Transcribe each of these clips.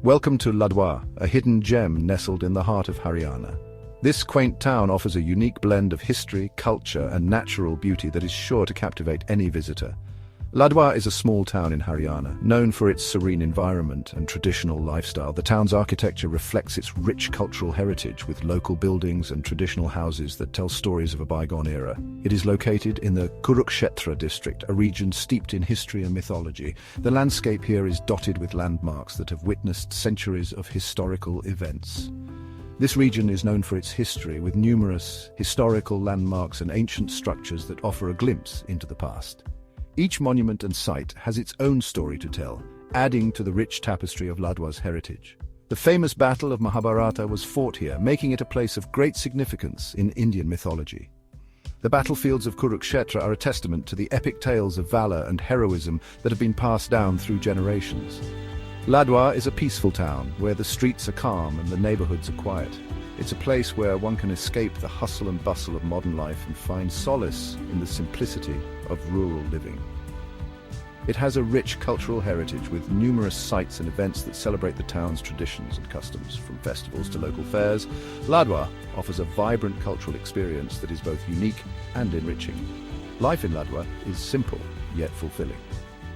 Welcome to Ladwa, a hidden gem nestled in the heart of Haryana. This quaint town offers a unique blend of history, culture, and natural beauty that is sure to captivate any visitor. Ladwa is a small town in Haryana, known for its serene environment and traditional lifestyle. The town's architecture reflects its rich cultural heritage, with local buildings and traditional houses that tell stories of a bygone era. It is located in the Kurukshetra district, a region steeped in history and mythology. The landscape here is dotted with landmarks that have witnessed centuries of historical events. This region is known for its history, with numerous historical landmarks and ancient structures that offer a glimpse into the past. Each monument and site has its own story to tell, adding to the rich tapestry of Ladwa's heritage. The famous Battle of Mahabharata was fought here, making it a place of great significance in Indian mythology. The battlefields of Kurukshetra are a testament to the epic tales of valor and heroism that have been passed down through generations. Ladwa is a peaceful town, where the streets are calm and the neighborhoods are quiet. It's a place where one can escape the hustle and bustle of modern life and find solace in the simplicity of rural living. It has a rich cultural heritage, with numerous sites and events that celebrate the town's traditions and customs. From festivals to local fairs, Ladwa offers a vibrant cultural experience that is both unique and enriching. Life in Ladwa is simple, yet fulfilling.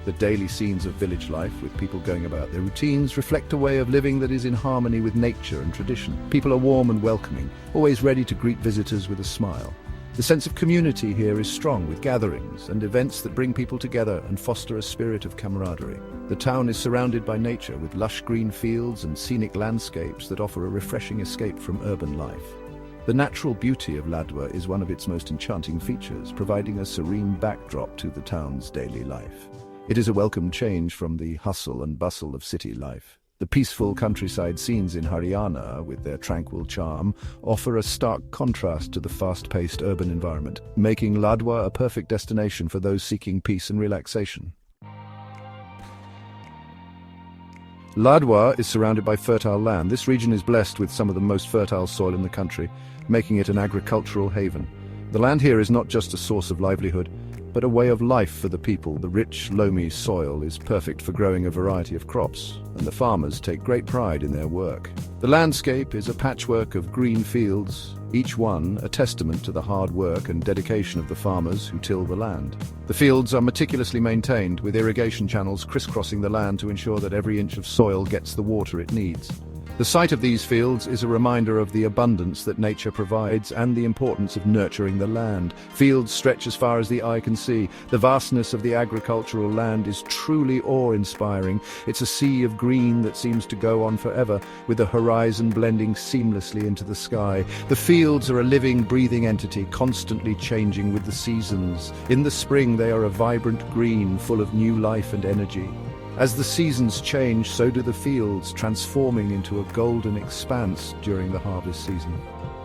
The daily scenes of village life, with people going about their routines, reflect a way of living that is in harmony with nature and tradition. People are warm and welcoming, always ready to greet visitors with a smile. The sense of community here is strong, with gatherings and events that bring people together and foster a spirit of camaraderie. The town is surrounded by nature, with lush green fields and scenic landscapes that offer a refreshing escape from urban life. The natural beauty of Ladwa is one of its most enchanting features, providing a serene backdrop to the town's daily life. It is a welcome change from the hustle and bustle of city life. The peaceful countryside scenes in Haryana, with their tranquil charm, offer a stark contrast to the fast-paced urban environment, making Ladwa a perfect destination for those seeking peace and relaxation. Ladwa is surrounded by fertile land. This region is blessed with some of the most fertile soil in the country, making it an agricultural haven. The land here is not just a source of livelihood, but a way of life for the people. The rich, loamy soil is perfect for growing a variety of crops, and the farmers take great pride in their work. The landscape is a patchwork of green fields, each one a testament to the hard work and dedication of the farmers who till the land. The fields are meticulously maintained, with irrigation channels crisscrossing the land to ensure that every inch of soil gets the water it needs. The sight of these fields is a reminder of the abundance that nature provides and the importance of nurturing the land. Fields stretch as far as the eye can see. The vastness of the agricultural land is truly awe-inspiring. It's a sea of green that seems to go on forever, with the horizon blending seamlessly into the sky. The fields are a living, breathing entity, constantly changing with the seasons. In the spring, they are a vibrant green, full of new life and energy. As the seasons change, so do the fields, transforming into a golden expanse during the harvest season.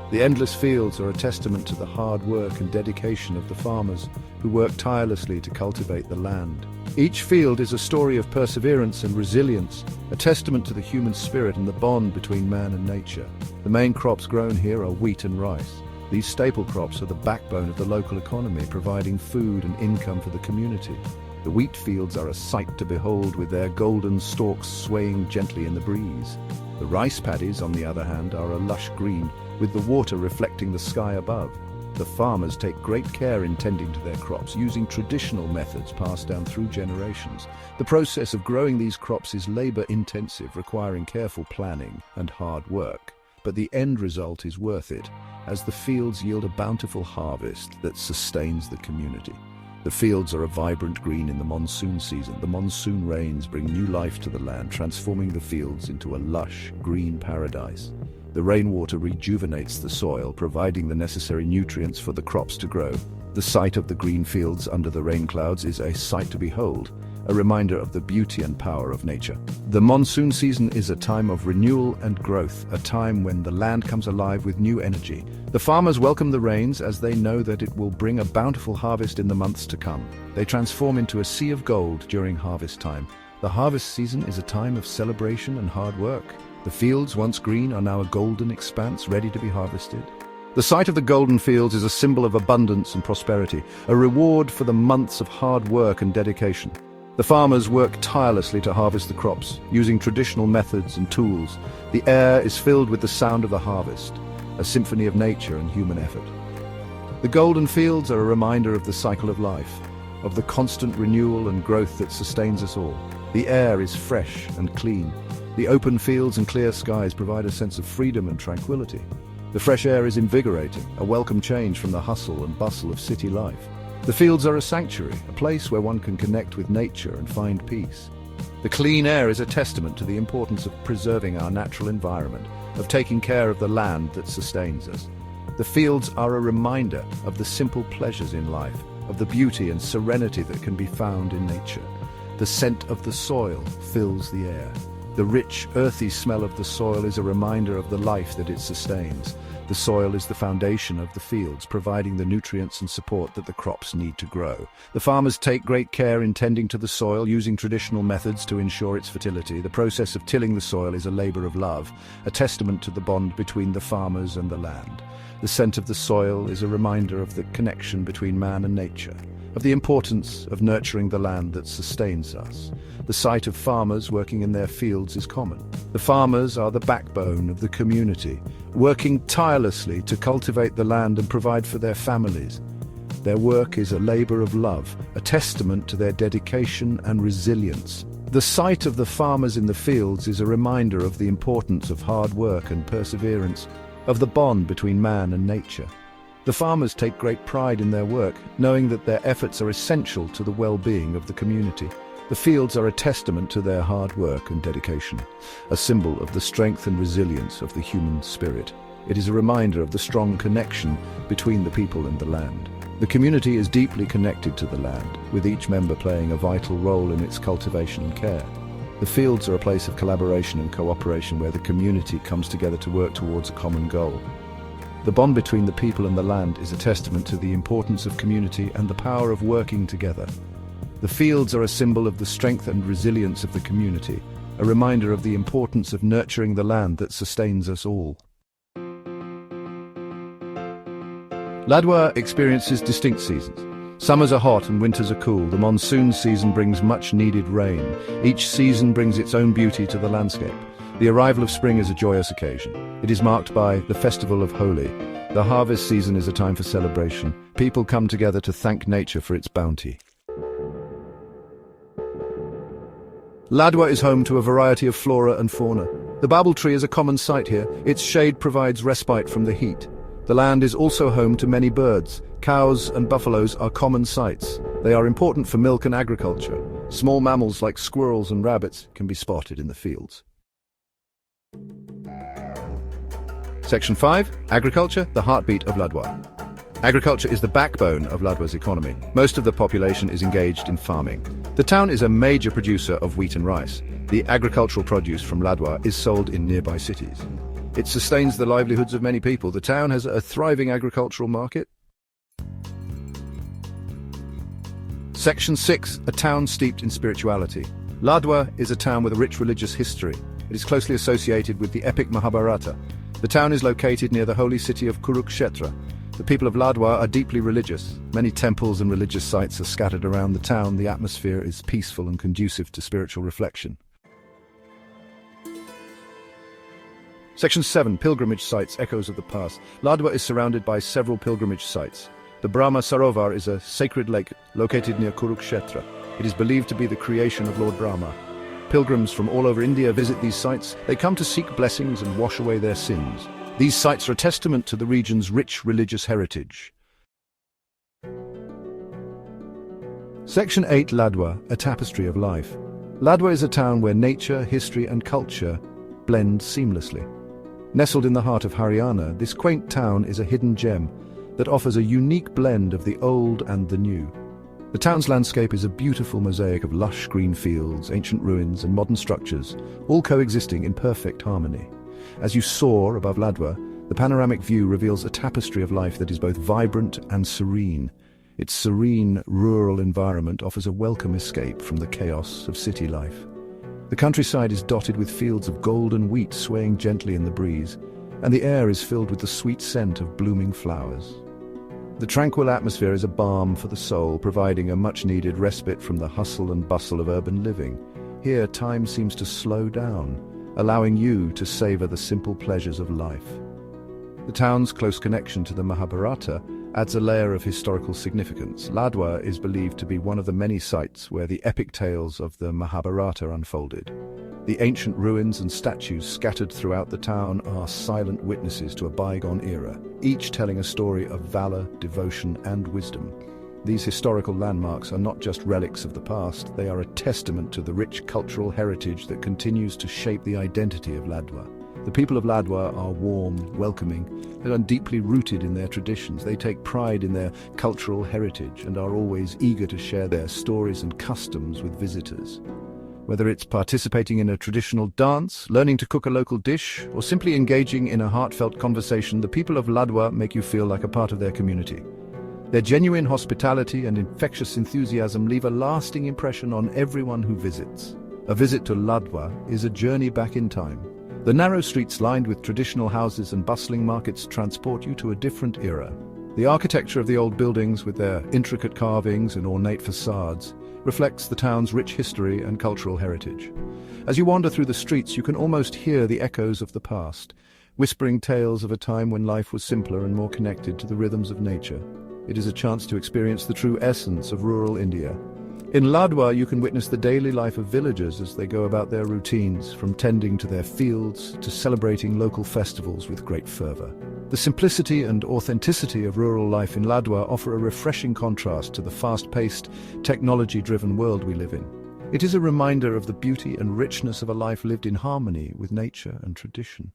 The endless fields are a testament to the hard work and dedication of the farmers, who work tirelessly to cultivate the land. Each field is a story of perseverance and resilience, a testament to the human spirit and the bond between man and nature. The main crops grown here are wheat and rice. These staple crops are the backbone of the local economy, providing food and income for the community. The wheat fields are a sight to behold, with their golden stalks swaying gently in the breeze. The rice paddies, on the other hand, are a lush green, with the water reflecting the sky above. The farmers take great care in tending to their crops, using traditional methods passed down through generations. The process of growing these crops is labor-intensive, requiring careful planning and hard work. But the end result is worth it, as the fields yield a bountiful harvest that sustains the community. The fields are a vibrant green in the monsoon season. The monsoon rains bring new life to the land, transforming the fields into a lush, green paradise. The rainwater rejuvenates the soil, providing the necessary nutrients for the crops to grow. The sight of the green fields under the rain clouds is a sight to behold, a reminder of the beauty and power of nature. The monsoon season is a time of renewal and growth, a time when the land comes alive with new energy. The farmers welcome the rains, as they know that it will bring a bountiful harvest in the months to come. They transform into a sea of gold during harvest time. The harvest season is a time of celebration and hard work. The fields, once green, are now a golden expanse ready to be harvested. The sight of the golden fields is a symbol of abundance and prosperity, a reward for the months of hard work and dedication. The farmers work tirelessly to harvest the crops, using traditional methods and tools. The air is filled with the sound of the harvest, a symphony of nature and human effort. The golden fields are a reminder of the cycle of life, of the constant renewal and growth that sustains us all. The air is fresh and clean. The open fields and clear skies provide a sense of freedom and tranquility. The fresh air is invigorating, a welcome change from the hustle and bustle of city life. The fields are a sanctuary, a place where one can connect with nature and find peace. The clean air is a testament to the importance of preserving our natural environment, of taking care of the land that sustains us. The fields are a reminder of the simple pleasures in life, of the beauty and serenity that can be found in nature. The scent of the soil fills the air. The rich, earthy smell of the soil is a reminder of the life that it sustains. The soil is the foundation of the fields, providing the nutrients and support that the crops need to grow. The farmers take great care in tending to the soil, using traditional methods to ensure its fertility. The process of tilling the soil is a labor of love, a testament to the bond between the farmers and the land. The scent of the soil is a reminder of the connection between man and nature, of the importance of nurturing the land that sustains us. The sight of farmers working in their fields is common. The farmers are the backbone of the community, working tirelessly to cultivate the land and provide for their families. Their work is a labor of love, a testament to their dedication and resilience. The sight of the farmers in the fields is a reminder of the importance of hard work and perseverance, of the bond between man and nature. The farmers take great pride in their work, knowing that their efforts are essential to the well-being of the community. The fields are a testament to their hard work and dedication, a symbol of the strength and resilience of the human spirit. It is a reminder of the strong connection between the people and the land. The community is deeply connected to the land, with each member playing a vital role in its cultivation and care. The fields are a place of collaboration and cooperation where the community comes together to work towards a common goal. The bond between the people and the land is a testament to the importance of community and the power of working together. The fields are a symbol of the strength and resilience of the community, a reminder of the importance of nurturing the land that sustains us all. Ladwa experiences distinct seasons. Summers are hot and winters are cool. The monsoon season brings much-needed rain. Each season brings its own beauty to the landscape. The arrival of spring is a joyous occasion. It is marked by the Festival of Holi. The harvest season is a time for celebration. People come together to thank nature for its bounty. Ladwa is home to a variety of flora and fauna. The babel tree is a common sight here. Its shade provides respite from the heat. The land is also home to many birds. Cows and buffaloes are common sights. They are important for milk and agriculture. Small mammals like squirrels and rabbits can be spotted in the fields. Section 5. Agriculture, the heartbeat of Ladwa. Agriculture is the backbone of Ladwa's economy. Most of the population is engaged in farming. The town is a major producer of wheat and rice. The agricultural produce from Ladwa is sold in nearby cities. It sustains the livelihoods of many people. The town has a thriving agricultural market. Section 6. A town steeped in spirituality. Ladwa is a town with a rich religious history. It is closely associated with the epic Mahabharata. The town is located near the holy city of Kurukshetra. The people of Ladwa are deeply religious. Many temples and religious sites are scattered around the town. The atmosphere is peaceful and conducive to spiritual reflection. Section 7. Pilgrimage sites, echoes of the past. Ladwa is surrounded by several pilgrimage sites. The Brahma Sarovar is a sacred lake located near Kurukshetra. It is believed to be the creation of Lord Brahma. Pilgrims from all over India visit these sites. They come to seek blessings and wash away their sins. These sites are a testament to the region's rich religious heritage. Section 8. Ladwa, a tapestry of life. Ladwa is a town where nature, history and culture blend seamlessly. Nestled in the heart of Haryana, this quaint town is a hidden gem that offers a unique blend of the old and the new. The town's landscape is a beautiful mosaic of lush green fields, ancient ruins and modern structures, all coexisting in perfect harmony. As you soar above Ladwa, the panoramic view reveals a tapestry of life that is both vibrant and serene. Its serene, rural environment offers a welcome escape from the chaos of city life. The countryside is dotted with fields of golden wheat swaying gently in the breeze, and the air is filled with the sweet scent of blooming flowers. The tranquil atmosphere is a balm for the soul, providing a much-needed respite from the hustle and bustle of urban living. Here, time seems to slow down, allowing you to savor the simple pleasures of life. The town's close connection to the Mahabharata adds a layer of historical significance. Ladwa is believed to be one of the many sites where the epic tales of the Mahabharata unfolded. The ancient ruins and statues scattered throughout the town are silent witnesses to a bygone era, each telling a story of valor, devotion, and wisdom. These historical landmarks are not just relics of the past, they are a testament to the rich cultural heritage that continues to shape the identity of Ladwa. The people of Ladwa are warm, welcoming, and are deeply rooted in their traditions. They take pride in their cultural heritage and are always eager to share their stories and customs with visitors. Whether it's participating in a traditional dance, learning to cook a local dish, or simply engaging in a heartfelt conversation, the people of Ladwa make you feel like a part of their community. Their genuine hospitality and infectious enthusiasm leave a lasting impression on everyone who visits. A visit to Ladwa is a journey back in time. The narrow streets lined with traditional houses and bustling markets transport you to a different era. The architecture of the old buildings, with their intricate carvings and ornate facades, reflects the town's rich history and cultural heritage. As you wander through the streets, you can almost hear the echoes of the past, whispering tales of a time when life was simpler and more connected to the rhythms of nature. It is a chance to experience the true essence of rural India. In Ladwa, you can witness the daily life of villagers as they go about their routines, from tending to their fields to celebrating local festivals with great fervor. The simplicity and authenticity of rural life in Ladwa offer a refreshing contrast to the fast-paced, technology-driven world we live in. It is a reminder of the beauty and richness of a life lived in harmony with nature and tradition.